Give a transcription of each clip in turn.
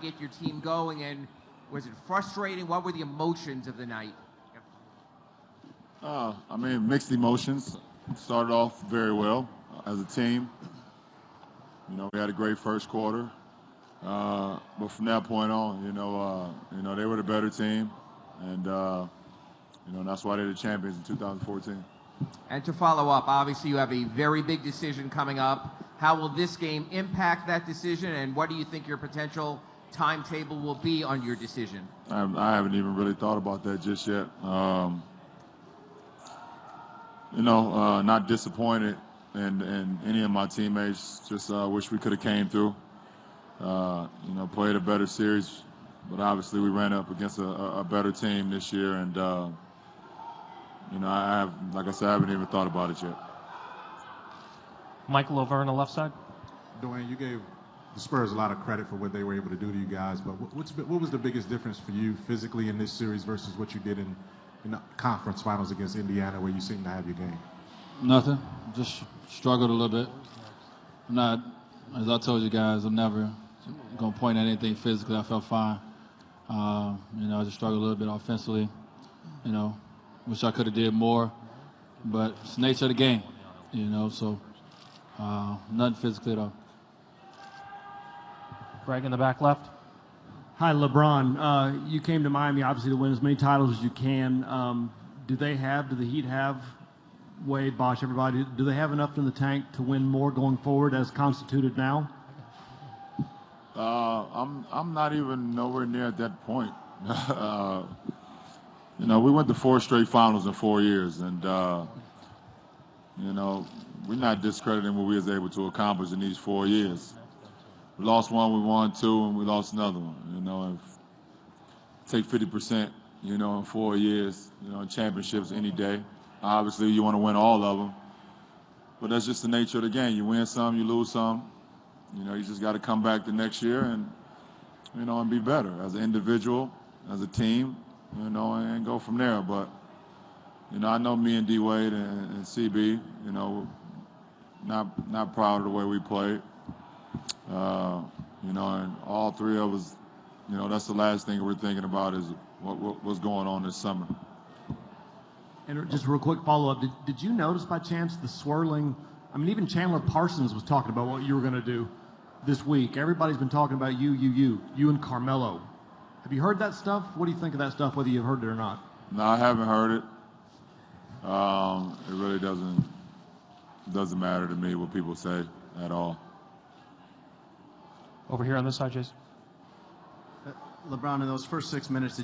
get your team going, and was it frustrating? What were the emotions of the night? I mean, mixed emotions. Started off very well as a team. You know, we had a great first quarter. But from that point on, they were the better team, and that's why they're the champions in 2014. And to follow up, obviously you have a very big decision coming up. How will this game impact that decision, and what do you think your potential timetable will be on your decision? I haven't even really thought about that just yet. Not disappointed in any of my teammates. Just wish we could have came through. Played a better series, but obviously we ran up against a better team this year, and like I said, I haven't even thought about it yet. Michael over on the left side. Dwayne, you gave the Spurs a lot of credit for what they were able to do to you guys, but what was the biggest difference for you physically in this series versus what you did in the conference finals against Indiana, where you seemed to have your game? Nothing. Just struggled a little bit. I'm not, as I told you guys, I'm never going to point at anything physically. I felt fine. I just struggled a little bit offensively. Wish I could have did more, but it's the nature of the game, so nothing physically at all. Greg in the back left. Hi, LeBron. You came to Miami, obviously, to win as many titles as you can. Do the Heat have, Wade, Bosh, everybody, do they have enough in the tank to win more going forward as constituted now? I'm not even nowhere near at that point. We went to 4 straight finals in 4 years, and we're not discrediting what we was able to accomplish in these 4 years. We lost one, we won 2, and we lost another one. Take 50%, in 4 years, championships any day. Obviously, you want to win all of them, but that's just the nature of the game. You win some, you lose some. You just got to come back the next year and be better as an individual, as a team, and go from there. But, I know me and D-Wade and CB, not proud of the way we played. And all 3 of us, that's the last thing we're thinking about is what's going on this summer. And just a real quick follow-up, did you notice by chance the swirling? I mean, even Chandler Parsons was talking about what you were going to do this week. Everybody's been talking about you and Carmelo. Have you heard that stuff? What do you think of that stuff, whether you've heard it or not? No, I haven't heard it. It really doesn't matter to me what people say at all. Over here on this side, Jason. LeBron, in those first 6 minutes,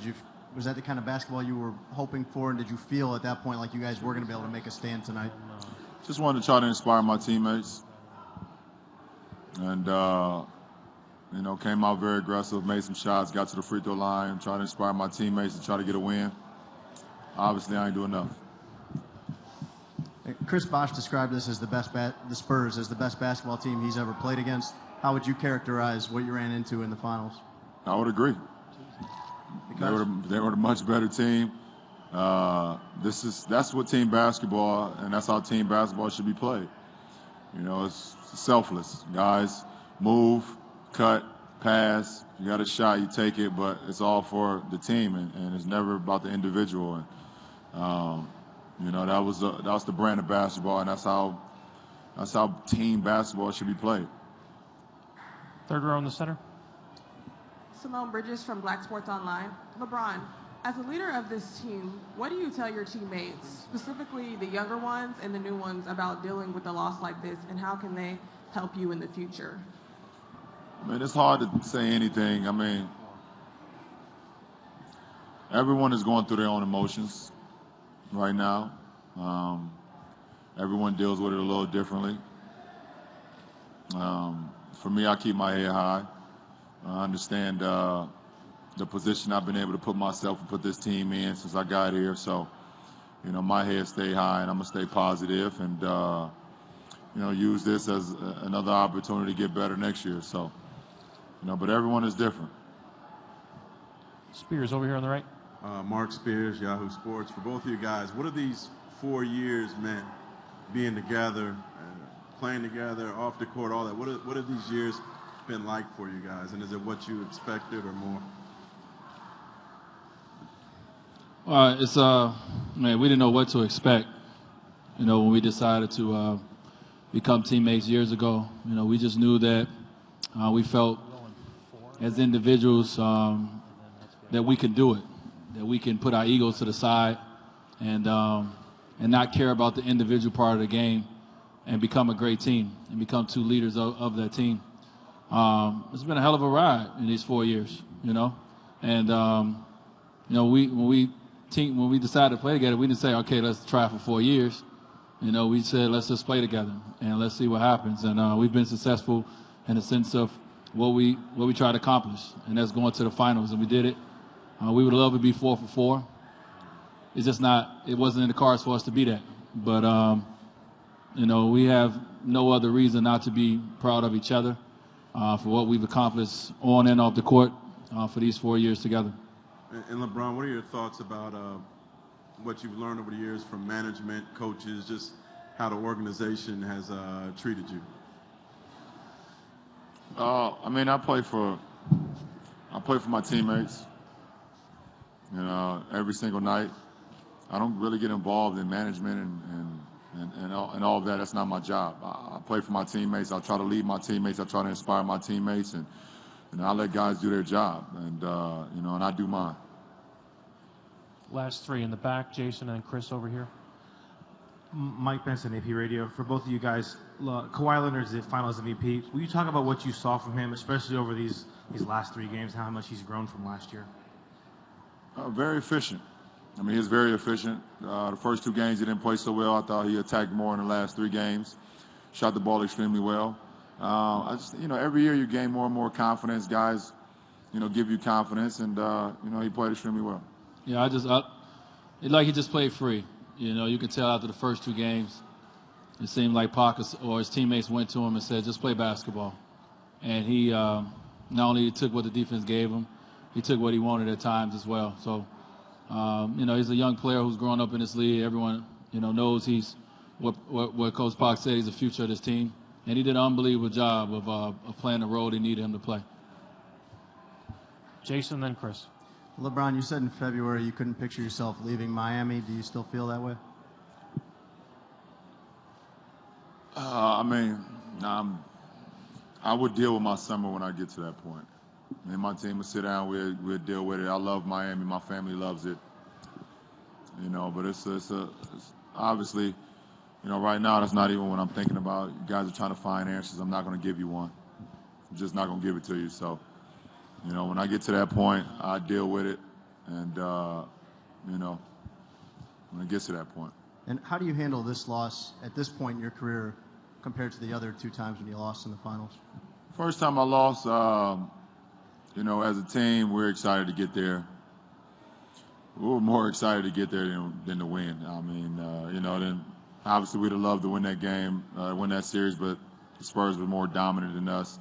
was that the kind of basketball you were hoping for, and did you feel at that point like you guys were going to be able to make a stand tonight? Just wanted to try to inspire my teammates, and came out very aggressive, made some shots, got to the free throw line, tried to inspire my teammates to try to get a win. Obviously, I ain't do enough. Chris Bosh described this as the Spurs as the best basketball team he's ever played against. How would you characterize what you ran into in the finals? I would agree. They were a much better team. That's what team basketball, and that's how team basketball should be played. It's selfless. Guys move, cut, pass. You got a shot, you take it, but it's all for the team, and it's never about the individual. And that was the brand of basketball, and that's how team basketball should be played. Third row in the center. Simone Bridges from Black Sports Online. LeBron, as a leader of this team, what do you tell your teammates, specifically the younger ones and the new ones, about dealing with a loss like this, and how can they help you in the future? I mean, it's hard to say anything. I mean, everyone is going through their own emotions right now. Everyone deals with it a little differently. For me, I keep my head high. I understand the position I've been able to put myself and put this team in since I got here. So, my head stay high, and I'm going to stay positive and, use this as another opportunity to get better next year. So, but everyone is different. Spears over here on the right. Mark Spears, Yahoo Sports. For both of you guys, what have these 4 years meant, being together, playing together, off the court, all that? What have these years been like for you guys, and is it what you expected or more? It's man, we didn't know what to expect. You know, when we decided to become teammates years ago, you know, we just knew that we felt as individuals that we can do it, that we can put our egos to the side and not care about the individual part of the game and become a great team and become two leaders of that team. It's been a hell of a ride in these 4 years, you know, and you know, when we decided to play together, we didn't say, okay, let's try for 4 years. You know, we said, let's just play together and let's see what happens. And we've been successful in the sense of what we tried to accomplish, and that's going to the finals, and we did it. We would love to be 4 for 4. It's just not. It wasn't in the cards for us to be that. But you know, we have no other reason not to be proud of each other for what we've accomplished on and off the court for these 4 years together. And LeBron, what are your thoughts about what you've learned over the years from management, coaches, just how the organization has treated you? I mean, I play for my teammates. You know, every single night. I don't really get involved in management and all of that. That's not my job. I play for my teammates. I try to lead my teammates. I try to inspire my teammates, and you know, I let guys do their job, and you know, and I do mine. Last three in the back, Jason and Chris over here. Mike Benson, AP Radio. For both of you guys, Kawhi Leonard is the Finals MVP. Will you talk about what you saw from him, especially over these last 3 games, how much he's grown from last year? Very efficient. I mean, he's very efficient. The first 2 games he didn't play so well. I thought he attacked more in the last 3 games. Shot the ball extremely well. You know, every year you gain more and more confidence. Guys, you know, give you confidence, and you know, he played extremely well. Yeah, like he just played free. You know, you can tell after the first 2 games, it seemed like Pac or his teammates went to him and said, just play basketball. And he not only took what the defense gave him, he took what he wanted at times as well. So, you know, he's a young player who's grown up in this league. Everyone, you know, knows he's what Coach Pac said, he's the future of this team. And he did an unbelievable job of playing the role they needed him to play. Jason, then Chris. LeBron, you said in February you couldn't picture yourself leaving Miami. Do you still feel that way? I mean, I would deal with my summer when I get to that point. Me and my team would sit down, we'll deal with it. I love Miami. My family loves it. You know, but it's obviously, you know, right now that's not even what I'm thinking about. You guys are trying to find answers. I'm not going to give you one. I'm just not going to give it to you. So, you know, when I get to that point, I deal with it. And, you know, when it gets to that point. And how do you handle this loss at this point in your career compared to the other 2 times when you lost in the finals? First time I lost, you know, as a team, we're excited to get there. We were more excited to get there than to win. I mean, you know, then obviously we'd have loved to win that game, win that series, but the Spurs were more dominant than us.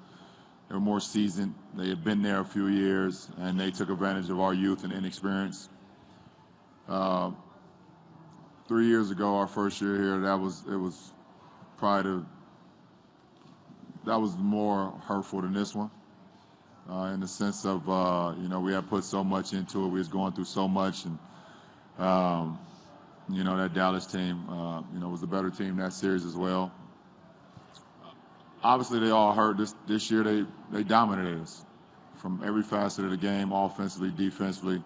They were more seasoned. They had been there a few years, and they took advantage of our youth and inexperience. 3 years ago, our first year here, that was more hurtful than this one. In the sense of, you know, we had put so much into it. We was going through so much, and, you know, that Dallas team, you know, was a better team in that series as well. Obviously, they all hurt. This year, they dominated us from every facet of the game, offensively, defensively.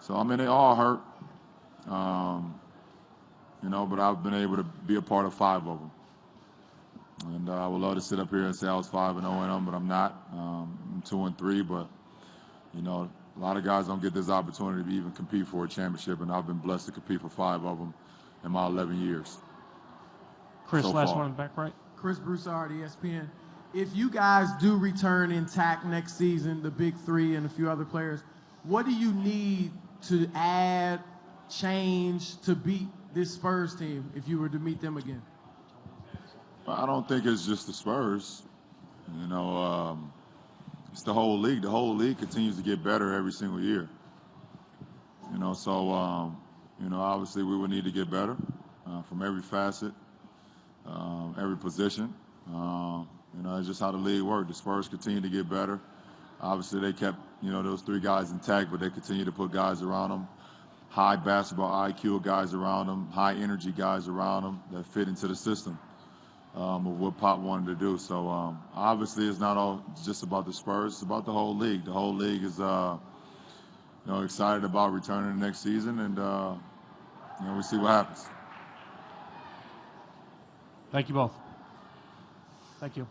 So, I mean, they all hurt, you know, but I've been able to be a part of 5 of them. And I would love to sit up here and say I was 5-0 in them, but I'm not. I'm 2-3, but, you know, a lot of guys don't get this opportunity to even compete for a championship, and I've been blessed to compete for 5 of them in my 11 years. Chris, so last far. one in the back right. Chris Broussard, ESPN. If you guys do return intact next season, the big 3 and a few other players, what do you need to add, change to beat this Spurs team if you were to meet them again? I don't think it's just the Spurs. You know, it's the whole league. The whole league continues to get better every single year. You know, so, you know, obviously we would need to get better from every facet, every position. You know, it's just how the league worked. The Spurs continue to get better. Obviously, they kept, you know, those 3 guys intact, but they continue to put guys around them, high basketball IQ guys around them, high energy guys around them that fit into the system of what Pop wanted to do. So obviously, it's not all just about the Spurs; it's about the whole league. The whole league is, you know, excited about returning the next season, and you know, we see what happens. Thank you both. Thank you.